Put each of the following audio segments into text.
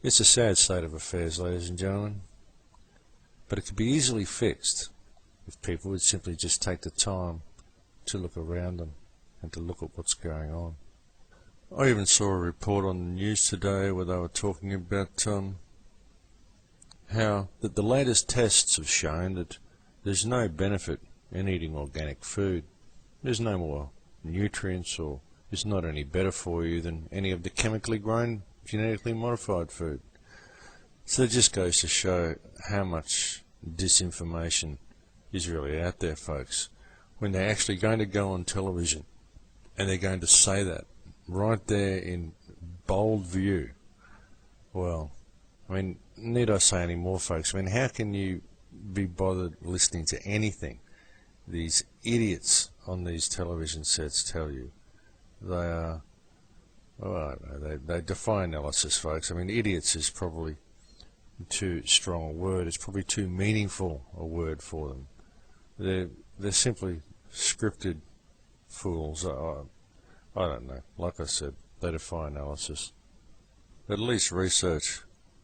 It's a sad state of affairs, ladies and gentlemen, but it could be easily fixed if people would simply just take the time to look around them and to look at what's going on. I even saw a report on the news today where they were talking about how that the latest tests have shown that there's no benefit in eating organic food. There's no more nutrients, or it's not any better for you than any of the chemically grown, genetically modified food. So it just goes to show how much disinformation is really out there, folks, when they're actually going to go on television and they're going to say that right there in bold view. Well, I mean, need I say any more, folks? I mean, how can you be bothered listening to anything these idiots on these television sets tell you? They are, well, I don't know, they defy analysis, folks. I mean, idiots is probably too strong a word. It's probably too meaningful a word for them. They're simply scripted fools. I don't know. Like I said, they defy analysis. But at least research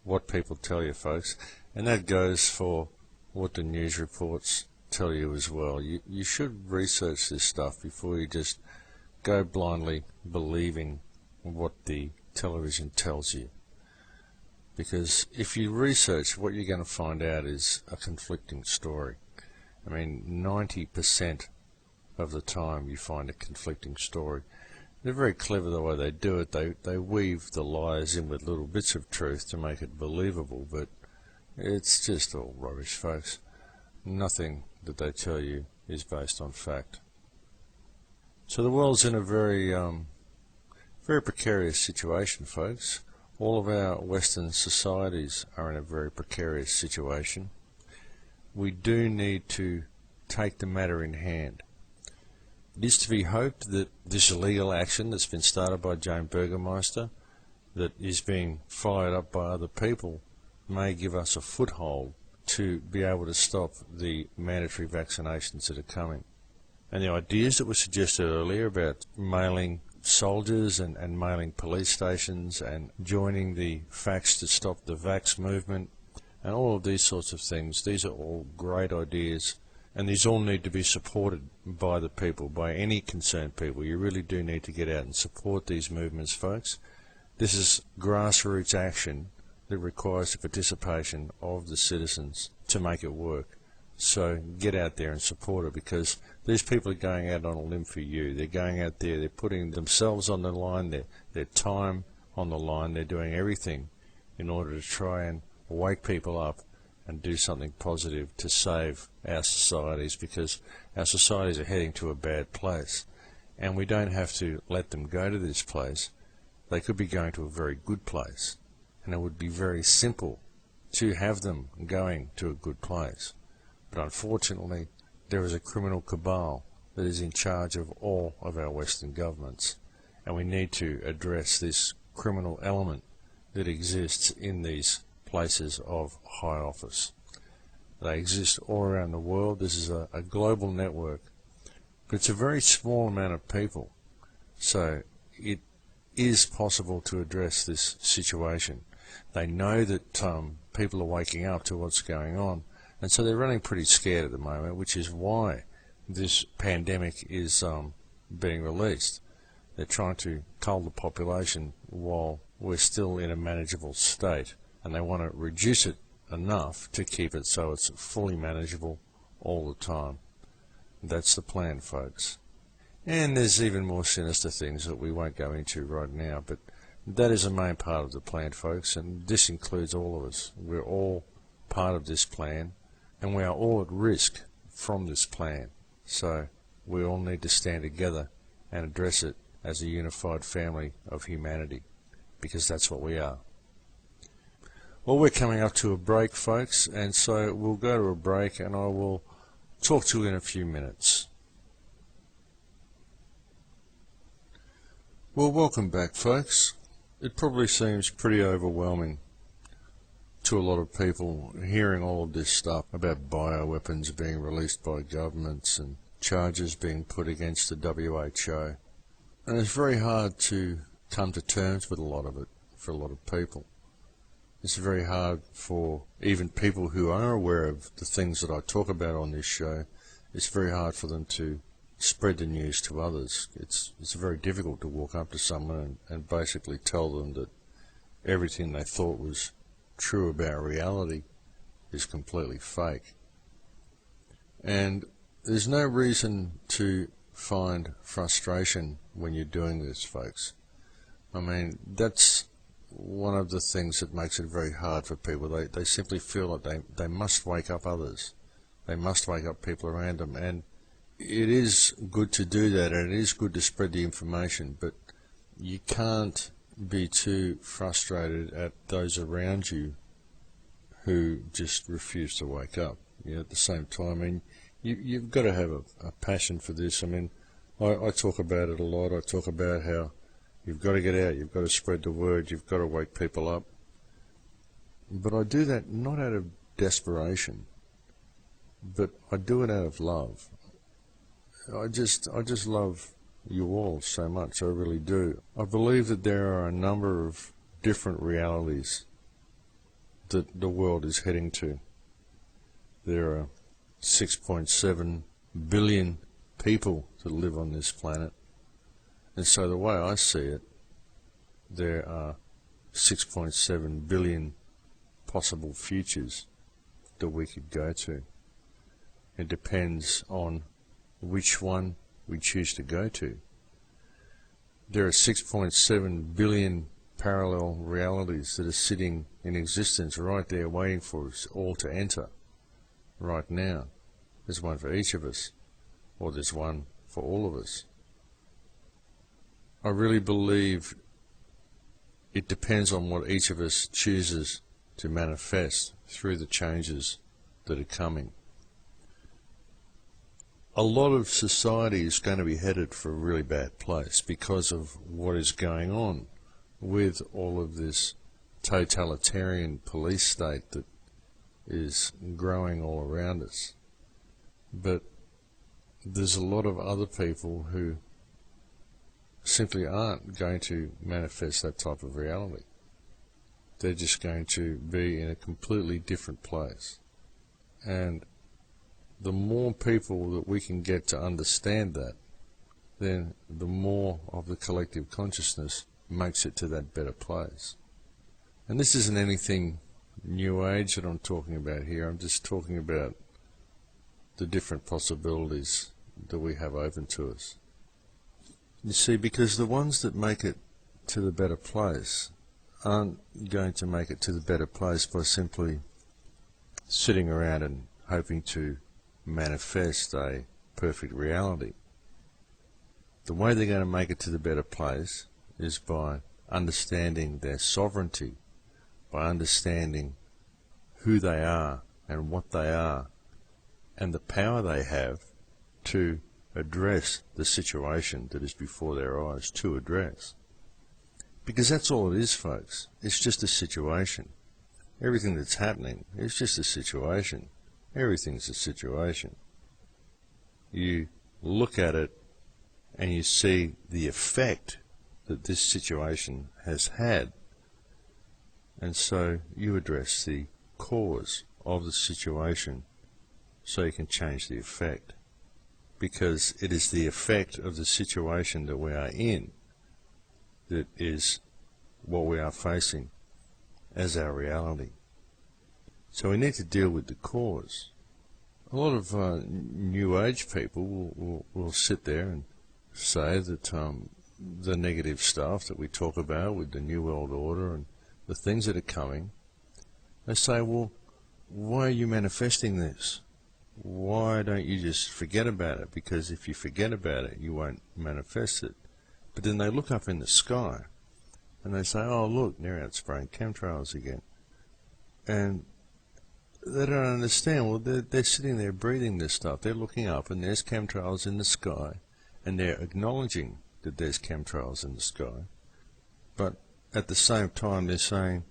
what people tell you, folks, and that goes for what the news reports tell you as well. You should research this stuff before you just go blindly believing what the television tells you. Because if you research, what you're going to find out is a conflicting story. I mean, 90% of the time you find a conflicting story. They're very clever the way they do it. They weave the lies in with little bits of truth to make it believable, but it's just all rubbish, folks. Nothing that they tell you is based on fact. So the world's in a very precarious situation, folks. All of our Western societies are in a very precarious situation. We do need to take the matter in hand. It is to be hoped that this illegal action that's been started by Jane Burgermeister, that is being fired up by other people, may give us a foothold to be able to stop the mandatory vaccinations that are coming. And the ideas that were suggested earlier about mailing soldiers and mailing police stations and joining the Facts to Stop the Vax movement and all of these sorts of things, these are all great ideas, and these all need to be supported by the people, by any concerned people. You really do need to get out and support these movements, folks. This is grassroots action that requires the participation of the citizens to make it work. So get out there and support it, because these people are going out on a limb for you. They're going out there, they're putting themselves on the line, their time on the line. They're doing everything in order to try and wake people up and do something positive to save our societies, because our societies are heading to a bad place. And we don't have to let them go to this place. They could be going to a very good place. And it would be very simple to have them going to a good place. But unfortunately, there is a criminal cabal that is in charge of all of our Western governments. And we need to address this criminal element that exists in these places of high office. They exist all around the world. This is a global network. But it's a very small amount of people. So it is possible to address this situation. They know that people are waking up to what's going on, and so they're running pretty scared at the moment, which is why this pandemic is being released. They're trying to cull the population while we're still in a manageable state, and they want to reduce it enough to keep it so it's fully manageable all the time. That's the plan, folks. And there's even more sinister things that we won't go into right now, but that is a main part of the plan, folks, and this includes all of us. We're all part of this plan, and we are all at risk from this plan. So we all need to stand together and address it as a unified family of humanity, because that's what we are. Well, we're coming up to a break, folks, and so we'll go to a break, and I will talk to you in a few minutes. Well, welcome back, folks. It probably seems pretty overwhelming to a lot of people hearing all of this stuff about bioweapons being released by governments and charges being put against the WHO. And it's very hard to come to terms with a lot of it for a lot of people. It's very hard for even people who are aware of the things that I talk about on this show. It's very hard for them to spread the news to others. It's very difficult to walk up to someone and basically tell them that everything they thought was true about reality is completely fake. And there's no reason to find frustration when you're doing this, folks. I mean, that's one of the things that makes it very hard for people. They simply feel like they must wake up others. They must wake up people around them. And it is good to do that, and it is good to spread the information, but you can't be too frustrated at those around you who just refuse to wake up. At the same time, I mean, you've got to have a passion for this. I mean, I talk about it a lot. I talk about how you've got to get out, you've got to spread the word, you've got to wake people up. But I do that not out of desperation, but I do it out of love. I just love you all so much, I really do. I believe that there are a number of different realities that the world is heading to. There are 6.7 billion people that live on this planet. And so the way I see it, there are 6.7 billion possible futures that we could go to. It depends on which one we choose to go to. There are 6.7 billion parallel realities that are sitting in existence right there waiting for us all to enter right now. There's one for each of us, or there's one for all of us. I really believe it depends on what each of us chooses to manifest through the changes that are coming. A lot of society is going to be headed for a really bad place because of what is going on with all of this totalitarian police state that is growing all around us. But there's a lot of other people who simply aren't going to manifest that type of reality. They're just going to be in a completely different place. And the more people that we can get to understand that, then the more of the collective consciousness makes it to that better place. And this isn't anything New Age that I'm talking about here. I'm just talking about the different possibilities that we have open to us. You see, because the ones that make it to the better place aren't going to make it to the better place by simply sitting around and hoping to manifest a perfect reality. The way they're going to make it to the better place is by understanding their sovereignty, by understanding who they are and what they are, and the power they have to address the situation that is before their eyes to address. Because that's all it is, folks. It's just a situation. Everything that's happening is just a situation. Everything's a situation. You look at it and you see the effect that this situation has had, and so you address the cause of the situation so you can change the effect. Because it is the effect of the situation that we are in that is what we are facing as our reality. So we need to deal with the cause. A lot of New Age people will sit there and say that the negative stuff that we talk about with the New World Order and the things that are coming, they say, well, why are you manifesting this? Why don't you just forget about it? Because if you forget about it, you won't manifest it. But then they look up in the sky and they say, oh, look, they're out spraying chemtrails again. And they don't understand. Well, they're sitting there breathing this stuff. They're looking up and there's chemtrails in the sky, and they're acknowledging that there's chemtrails in the sky. But at the same time, they're saying,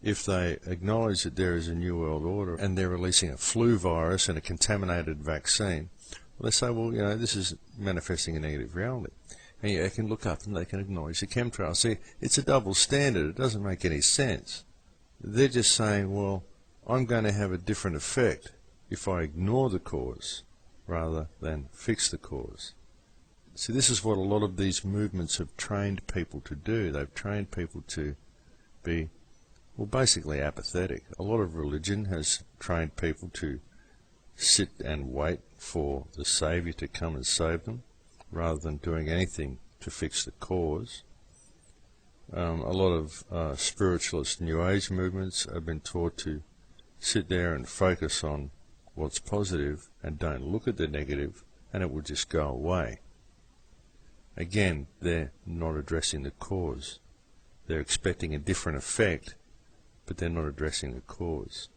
if they acknowledge that there is a New World Order and they're releasing a flu virus and a contaminated vaccine, well, they say, well, this is manifesting a negative reality. And they can look up and they can acknowledge the chemtrails. See, it's a double standard. It doesn't make any sense. they're just saying, well, I'm going to have a different effect if I ignore the cause rather than fix the cause. See, this is what a lot of these movements have trained people to do. They've trained people to be, well, basically apathetic. A lot of religion has trained people to sit and wait for the Saviour to come and save them, rather than doing anything to fix the cause. A lot of spiritualist New Age movements have been taught to sit there and focus on what's positive and don't look at the negative, and it will just go away. Again, they're not addressing the cause. They're expecting a different effect, but they're not addressing the cause.